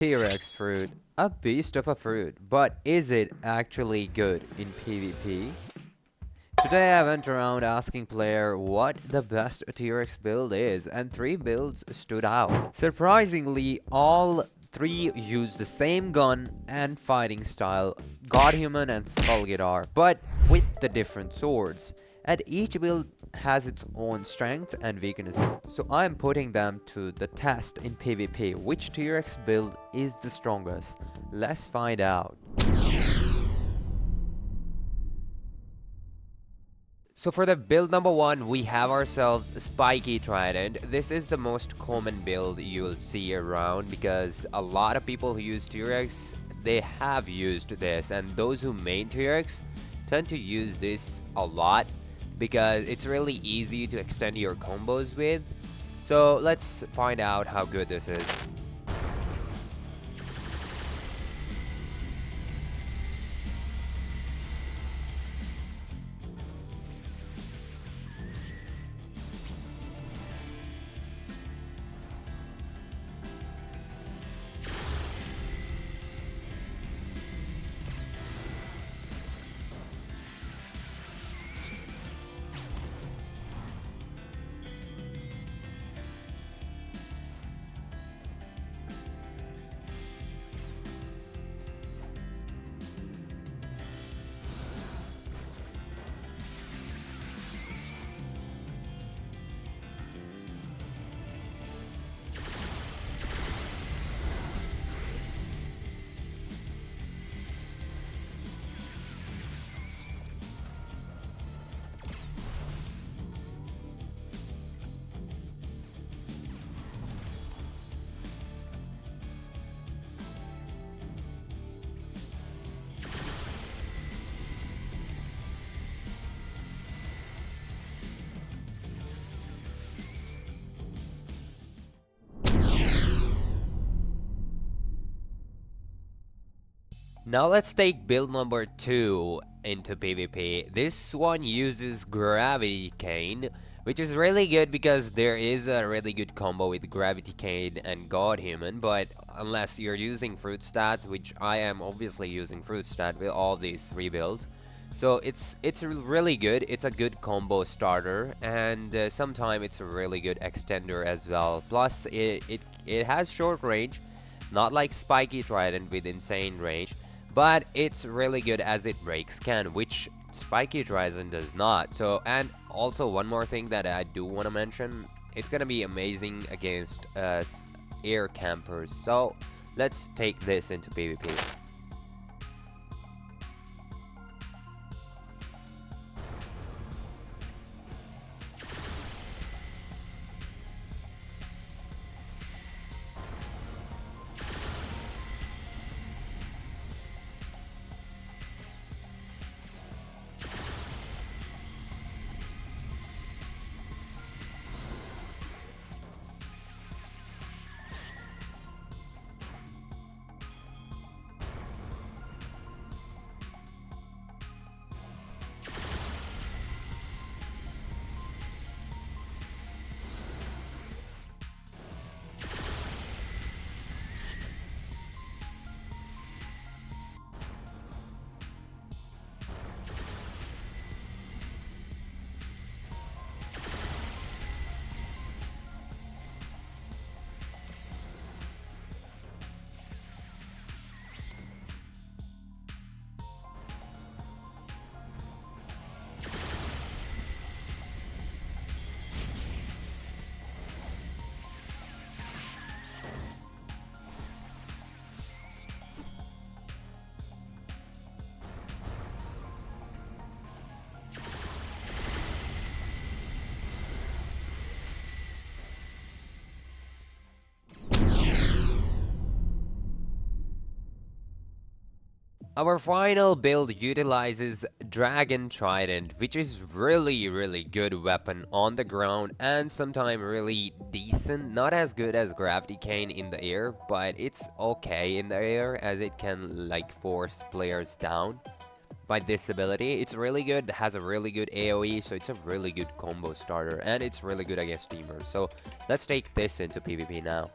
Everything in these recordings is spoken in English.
T-Rex fruit, a beast of a fruit, but is it actually good in PvP? Today I went around asking player what the best T-Rex build is, and 3 builds stood out. Surprisingly, all 3 use the same gun and fighting style, Godhuman and Skull Guitar, but with the different swords. And each build has its own strength and weaknesses, so I'm putting them to the test in PvP. Which T-Rex build is the strongest? Let's find out. So for the build number 1, we have ourselves Spiky Trident. This is the most common build you'll see around because a lot of people who use T-Rex, they have used this, and those who main T-Rex tend to use this a lot because it's really easy to extend your combos with. So let's find out how good this is. Now let's take build number 2 into PvP. This one uses Gravity Cane, which is really good because there is a really good combo with Gravity Cane and Godhuman, but unless you're using Fruit Stat, which I am obviously using Fruit Stat with all these 3 builds. So it's really good. It's a good combo starter, and sometimes it's a really good extender as well. Plus it has short range, not like Spiky Trident with insane range, but it's really good as it breaks can, which Spiky Trident does not. So, and also one more thing that I do want to mention, it's gonna be amazing against air campers. So let's take this into PvP. Our final build utilizes Dragon Trident, which is really good weapon on the ground and sometimes really decent. Not as good as Gravity Cane in the air, but it's okay in the air as it can like force players down by this ability. It's really good, has a really good AoE, so it's a really good combo starter, and it's really good against teamers. So let's take this into PvP now.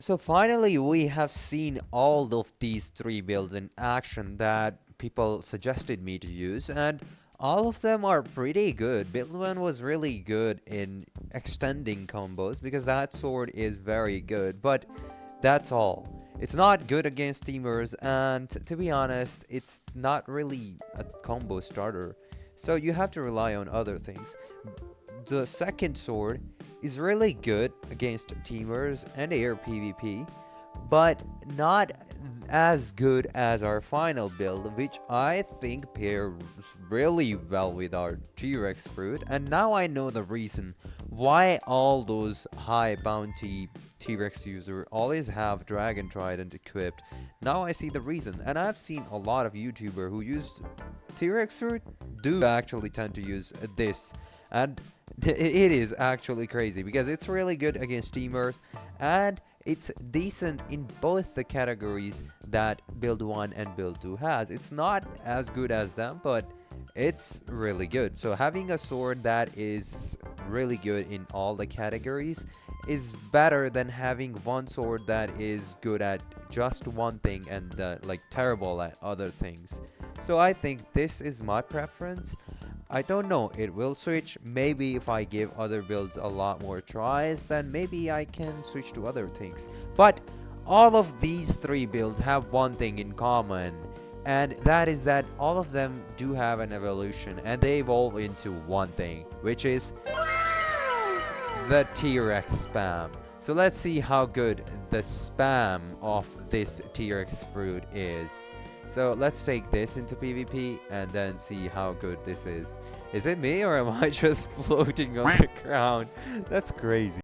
So finally, we have seen all of these three builds in action that people suggested me to use, and all of them are pretty good. Build 1 was really good in extending combos because that sword is very good, but that's all. It's not good against teamers, and to be honest, it's not really a combo starter. So you have to rely on other things. The second sword is really good against teamers and air PvP, but not as good as our final build, which I think pairs really well with our T-Rex fruit. And now I know the reason why all those high bounty T-Rex users always have Dragon Trident equipped. Now I see the reason, and I've seen a lot of YouTubers who use T-Rex fruit do actually tend to use this, and it is actually crazy because it's really good against teamers and it's decent in both the categories that build 1 and build 2 has. It's not as good as them, but it's really good. So having a sword that is really good in all the categories is better than having one sword that is good at just one thing and like terrible at other things. So I think this is my preference. I don't know, it will switch. Maybe if I give other builds a lot more tries, then maybe I can switch to other things. But all of these three builds have one thing in common, and that is that all of them do have an evolution, and they evolve into one thing, which is the T-Rex spam. So let's see how good the spam of this T-Rex fruit is. So let's take this into PvP and then see how good this is. Is it me or am I just floating on the ground? That's crazy.